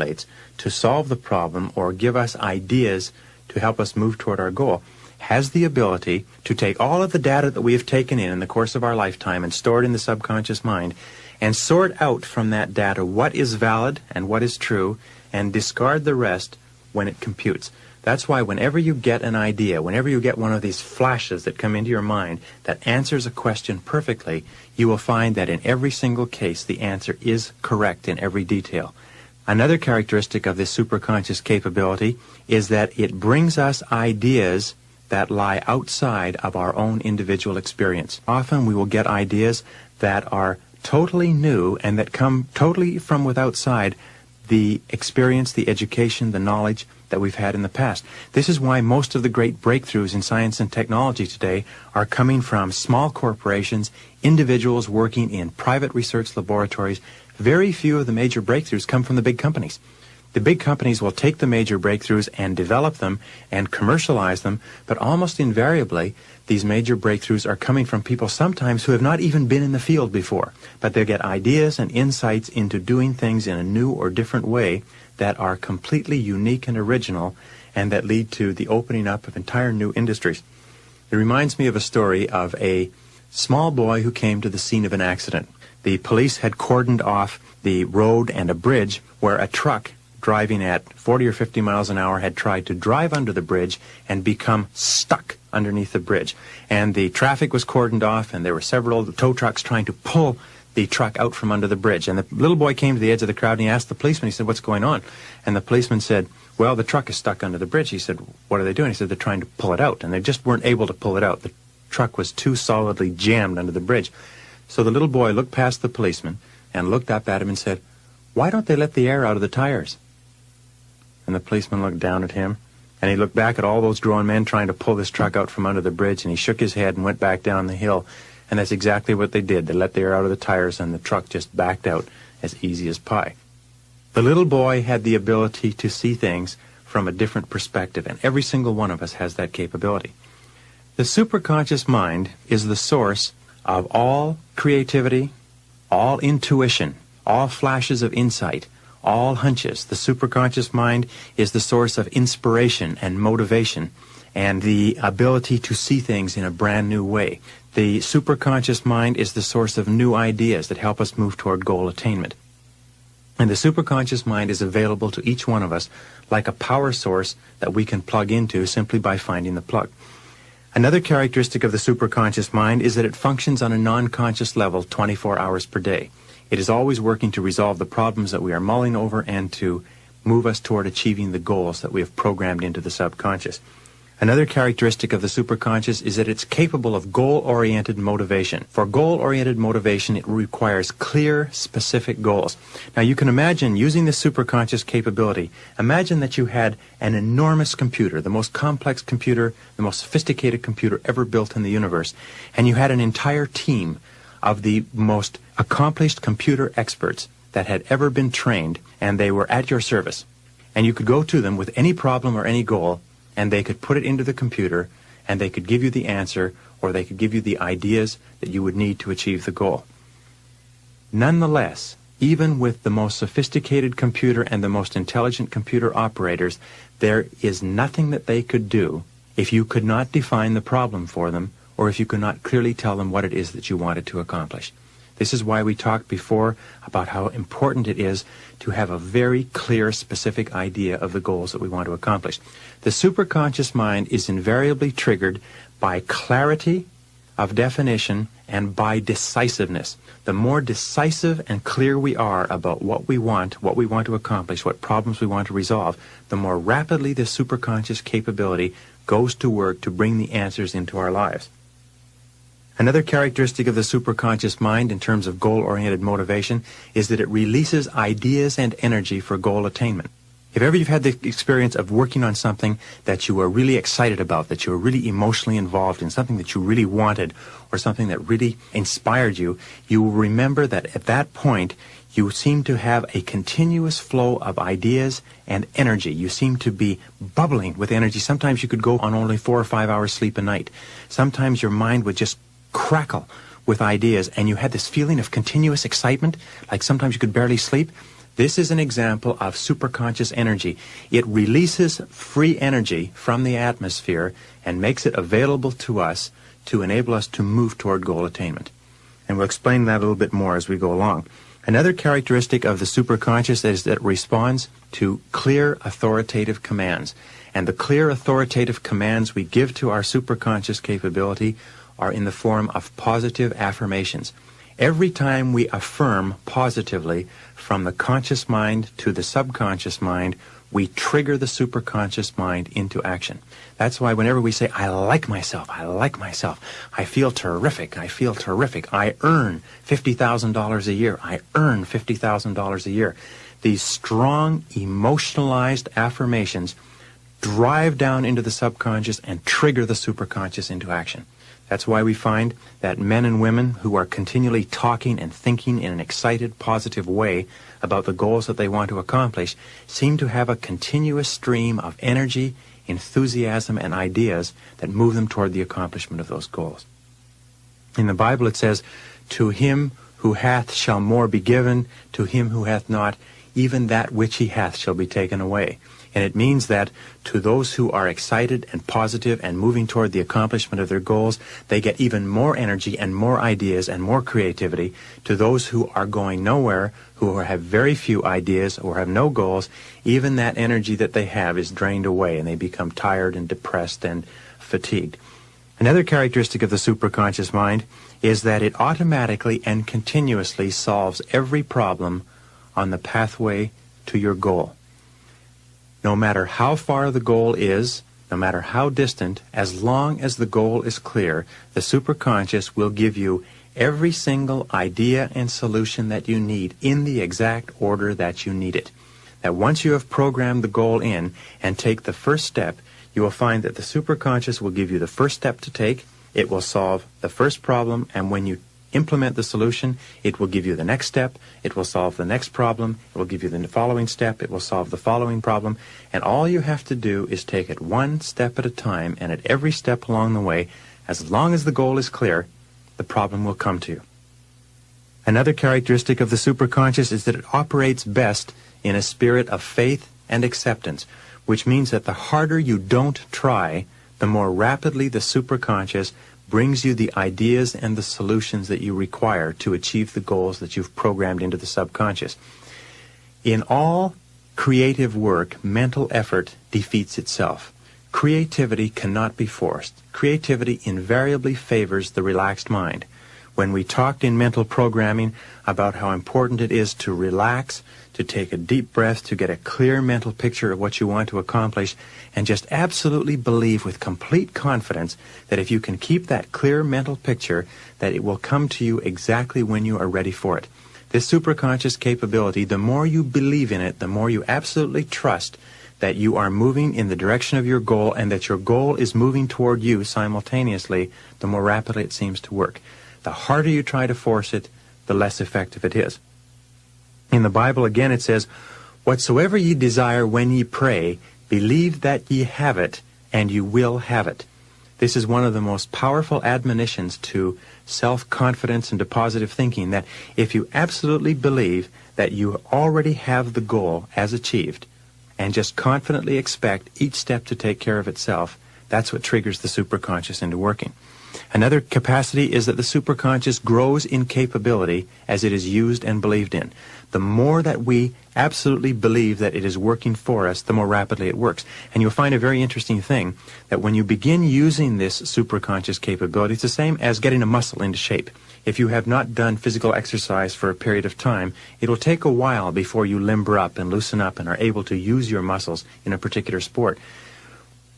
manipulates to solve the problem or give us ideas to help us move toward our goal, has the ability to take all of the data that we have taken in the course of our lifetime and store it in the subconscious mind and sort out from that data what is valid and what is true and discard the rest when it computes. That's why whenever you get an idea, whenever you get one of these flashes that come into your mind that answers a question perfectly, you will find that in every single case the answer is correct in every detail. Another characteristic of this superconscious capability is that it brings us ideas that lie outside of our own individual experience. Often we will get ideas that are totally new and that come totally from outside the experience, the education, the knowledge that we've had in the past. This is why most of the great breakthroughs in science and technology today are coming from small corporations, individuals working in private research laboratories. Very few of the major breakthroughs come from the big companies. The big companies will take the major breakthroughs and develop them and commercialize them, but almost invariably, these major breakthroughs are coming from people sometimes who have not even been in the field before, but they get ideas and insights into doing things in a new or different way that are completely unique and original and that lead to the opening up of entire new industries. It reminds me of a story of a small boy who came to the scene of an accident. The police had cordoned off the road and a bridge where a truck driving at 40 or 50 miles an hour had tried to drive under the bridge and become stuck underneath the bridge. And the traffic was cordoned off, and there were several tow trucks trying to pull the truck out from under the bridge. And the little boy came to the edge of the crowd, and he asked the policeman, he said, "What's going on?" And the policeman said, "Well, the truck is stuck under the bridge." He said, "What are they doing?" He said, "They're trying to pull it out." And they just weren't able to pull it out. The truck was too solidly jammed under the bridge. So the little boy looked past the policeman and looked up at him and said, "Why don't they let the air out of the tires?" And the policeman looked down at him, and he looked back at all those grown men trying to pull this truck out from under the bridge, and he shook his head and went back down the hill. And that's exactly what they did. They let the air out of the tires, and the truck just backed out as easy as pie. The little boy had the ability to see things from a different perspective, and every single one of us has that capability. The superconscious mind is the source of all creativity, all intuition, all flashes of insight, all hunches. The superconscious mind is the source of inspiration and motivation and the ability to see things in a brand new way. The superconscious mind is the source of new ideas that help us move toward goal attainment. And the superconscious mind is available to each one of us like a power source that we can plug into simply by finding the plug. Another characteristic of the superconscious mind is that it functions on a non-conscious level 24 hours per day. It is always working to resolve the problems that we are mulling over and to move us toward achieving the goals that we have programmed into the subconscious. Another characteristic of the superconscious is that it's capable of goal-oriented motivation. For goal-oriented motivation, it requires clear, specific goals. Now, you can imagine using this superconscious capability. Imagine that you had an enormous computer, the most complex computer, the most sophisticated computer ever built in the universe, and you had an entire team of the most accomplished computer experts that had ever been trained, and they were at your service. And you could go to them with any problem or any goal, and they could put it into the computer, and they could give you the answer, or they could give you the ideas that you would need to achieve the goal. Nonetheless, even with the most sophisticated computer and the most intelligent computer operators, there is nothing that they could do if you could not define the problem for them, or if you could not clearly tell them what it is that you wanted to accomplish. This is why we talked before about how important it is to have a very clear, specific idea of the goals that we want to accomplish. The superconscious mind is invariably triggered by clarity of definition and by decisiveness. The more decisive and clear we are about what we want to accomplish, what problems we want to resolve, the more rapidly this superconscious capability goes to work to bring the answers into our lives. Another characteristic of the superconscious mind in terms of goal-oriented motivation is that it releases ideas and energy for goal attainment. If ever you've had the experience of working on something that you were really excited about, that you were really emotionally involved in, something that you really wanted, or something that really inspired you, you will remember that at that point you seem to have a continuous flow of ideas and energy. You seem to be bubbling with energy. Sometimes you could go on only 4 or 5 hours sleep a night. Sometimes your mind would just crackle with ideas, and you had this feeling of continuous excitement, like sometimes you could barely sleep. This is an example of superconscious energy. It releases free energy from the atmosphere and makes it available to us to enable us to move toward goal attainment. And we'll explain that a little bit more as we go along. Another characteristic of the superconscious is that it responds to clear authoritative commands. And the clear authoritative commands we give to our superconscious capability are in the form of positive affirmations. Every time we affirm positively from the conscious mind to the subconscious mind, we trigger the superconscious mind into action. That's why whenever we say, I like myself, I feel terrific, I earn $50,000 a year, I earn $50,000 a year, these strong, emotionalized affirmations drive down into the subconscious and trigger the superconscious into action. That's why we find that men and women who are continually talking and thinking in an excited, positive way about the goals that they want to accomplish seem to have a continuous stream of energy, enthusiasm, and ideas that move them toward the accomplishment of those goals. In the Bible it says, "To him who hath shall more be given, to him who hath not, even that which he hath shall be taken away." And it means that to those who are excited and positive and moving toward the accomplishment of their goals, they get even more energy and more ideas and more creativity. To those who are going nowhere, who have very few ideas or have no goals, even that energy that they have is drained away and they become tired and depressed and fatigued. Another characteristic of the superconscious mind is that it automatically and continuously solves every problem on the pathway to your goal. No matter how far the goal is, no matter how distant, as long as the goal is clear, the superconscious will give you every single idea and solution that you need in the exact order that you need it. That once you have programmed the goal in and take the first step, you will find that the superconscious will give you the first step to take, it will solve the first problem, and when you implement the solution, it will give you the next step, it will solve the next problem, it will give you the following step, it will solve the following problem, and all you have to do is take it one step at a time, and at every step along the way, as long as the goal is clear, the problem will come to you. Another characteristic of the superconscious is that it operates best in a spirit of faith and acceptance, which means that the harder you don't try, the more rapidly the superconscious brings you the ideas and the solutions that you require to achieve the goals that you've programmed into the subconscious. In all creative work, mental effort defeats itself. Creativity cannot be forced. Creativity invariably favors the relaxed mind. When we talked in mental programming about how important it is to relax, to take a deep breath, to get a clear mental picture of what you want to accomplish, and just absolutely believe with complete confidence that if you can keep that clear mental picture, that it will come to you exactly when you are ready for it. This superconscious capability, the more you believe in it, the more you absolutely trust that you are moving in the direction of your goal and that your goal is moving toward you simultaneously, the more rapidly it seems to work. The harder you try to force it, the less effective it is. In the Bible, again, it says, "Whatsoever ye desire when ye pray, believe that ye have it, and you will have it." This is one of the most powerful admonitions to self-confidence and to positive thinking, that if you absolutely believe that you already have the goal as achieved, and just confidently expect each step to take care of itself, that's what triggers the superconscious into working. Another capacity is that the superconscious grows in capability as it is used and believed in. The more that we absolutely believe that it is working for us, the more rapidly it works. And you'll find a very interesting thing, that when you begin using this superconscious capability, it's the same as getting a muscle into shape. If you have not done physical exercise for a period of time, it'll take a while before you limber up and loosen up and are able to use your muscles in a particular sport.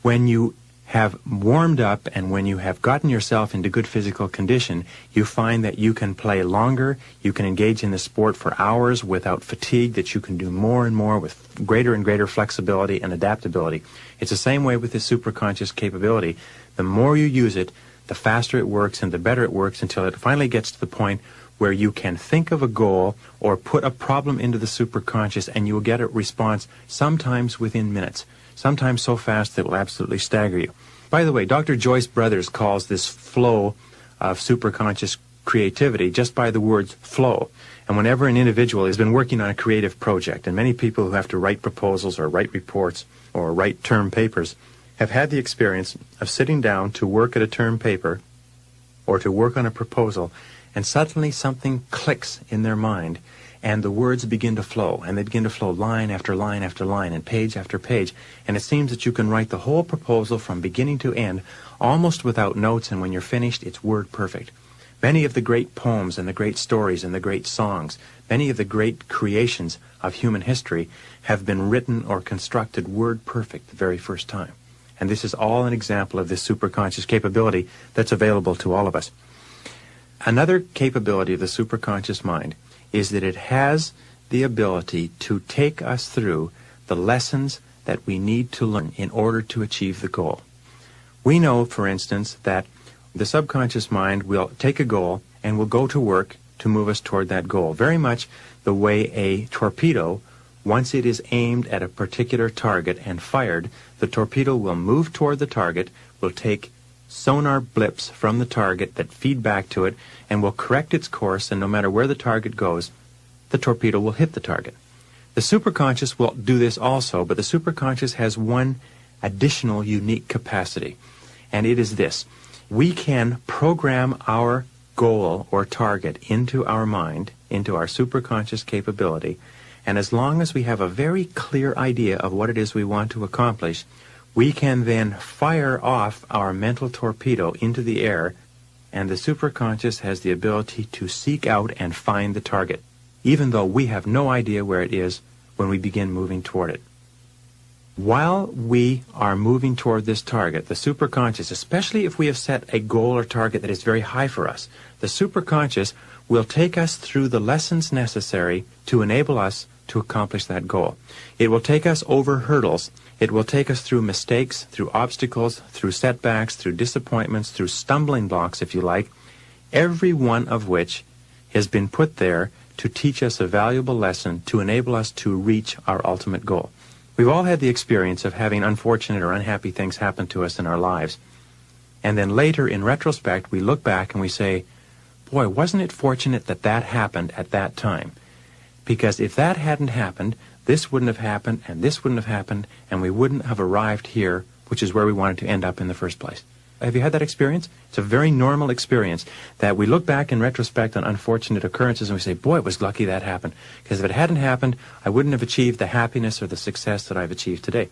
When you have warmed up and when you have gotten yourself into good physical condition, you find that you can play longer, you can engage in the sport for hours without fatigue, that you can do more and more with greater and greater flexibility and adaptability. It's the same way with this superconscious capability. The more you use it, the faster it works and the better it works, until it finally gets to the point where you can think of a goal or put a problem into the superconscious and you will get a response sometimes within minutes. Sometimes so fast that it will absolutely stagger you. By the way, Dr. Joyce Brothers calls this flow of superconscious creativity just by the words flow. And whenever an individual has been working on a creative project, and many people who have to write proposals or write reports or write term papers have had the experience of sitting down to work at a term paper or to work on a proposal, and suddenly something clicks in their mind, and the words begin to flow, and they begin to flow line after line after line and page after page, and it seems that you can write the whole proposal from beginning to end almost without notes, and when you're finished, it's word perfect. Many of the great poems and the great stories and the great songs, many of the great creations of human history have been written or constructed word perfect the very first time. And this is all an example of this superconscious capability that's available to all of us. Another capability of the superconscious mind is that it has the ability to take us through the lessons that we need to learn in order to achieve the goal. We know, for instance, that the subconscious mind will take a goal and will go to work to move us toward that goal, very much the way a torpedo, once it is aimed at a particular target and fired, the torpedo will move toward the target, will take sonar blips from the target that feed back to it, and will correct its course, and no matter where the target goes, the torpedo will hit the target. The superconscious will do this also, but the superconscious has one additional unique capacity, and it is this. We can program our goal or target into our mind, into our superconscious capability, and as long as we have a very clear idea of what it is we want to accomplish, we can then fire off our mental torpedo into the air, and the superconscious has the ability to seek out and find the target, even though we have no idea where it is when we begin moving toward it. While we are moving toward this target, the superconscious, especially if we have set a goal or target that is very high for us, the superconscious will take us through the lessons necessary to enable us to accomplish that goal. It will take us over hurdles. It will take us through mistakes, through obstacles, through setbacks, through disappointments, through stumbling blocks, if you like, every one of which has been put there to teach us a valuable lesson to enable us to reach our ultimate goal. We've all had the experience of having unfortunate or unhappy things happen to us in our lives. And then later, in retrospect, we look back and we say, boy, wasn't it fortunate that that happened at that time? Because if that hadn't happened, this wouldn't have happened, and this wouldn't have happened, and we wouldn't have arrived here, which is where we wanted to end up in the first place. Have you had that experience? It's a very normal experience that we look back in retrospect on unfortunate occurrences and we say, boy, it was lucky that happened. Because if it hadn't happened, I wouldn't have achieved the happiness or the success that I've achieved today.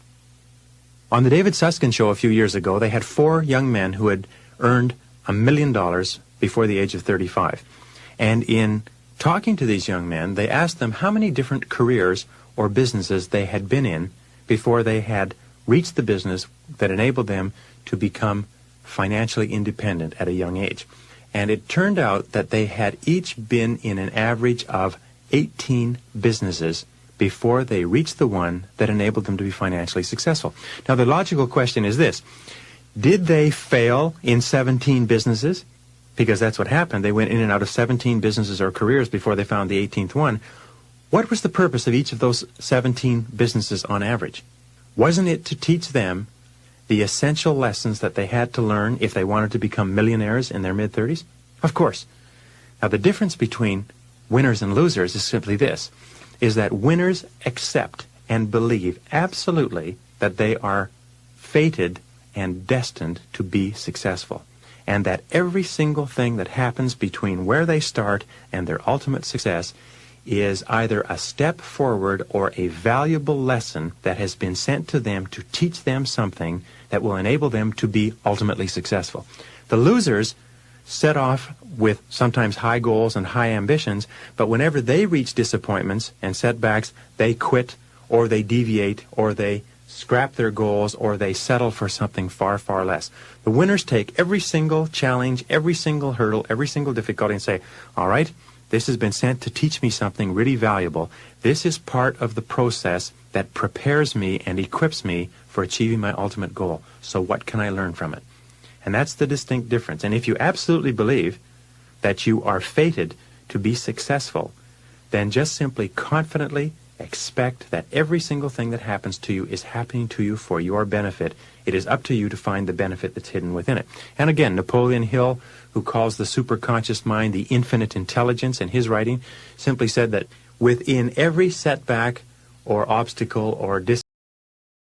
On the David Susskind Show a few years ago, they had 4 young men who had earned $1 million before the age of 35. And in talking to these young men, they asked them how many different careers or businesses they had been in before they had reached the business that enabled them to become financially independent at a young age. And it turned out that they had each been in an average of 18 businesses before they reached the one that enabled them to be financially successful. Now, the logical question is this. Did they fail in 17 businesses? Because that's what happened. They went in and out of 17 businesses or careers before they found the 18th one. What was the purpose of each of those 17 businesses on average? Wasn't it to teach them the essential lessons that they had to learn if they wanted to become millionaires in their mid-30s? Of course. Now, the difference between winners and losers is simply this, is that winners accept and believe absolutely that they are fated and destined to be successful, and that every single thing that happens between where they start and their ultimate success is either a step forward or a valuable lesson that has been sent to them to teach them something that will enable them to be ultimately successful. The losers set off with sometimes high goals and high ambitions, but whenever they reach disappointments and setbacks, they quit, or they deviate, or they scrap their goals, or they settle for something far, far less. The winners take every single challenge, every single hurdle, every single difficulty and say, all right, this has been sent to teach me something really valuable. This is part of the process that prepares me and equips me for achieving my ultimate goal. So what can I learn from it? And that's the distinct difference. And if you absolutely believe that you are fated to be successful, then just simply confidently Expect that every single thing that happens to you is happening to you for your benefit. It is up to you to find the benefit that's hidden within it. And again, Napoleon Hill, who calls the superconscious mind the infinite intelligence in his writing, simply said that within every setback or obstacle or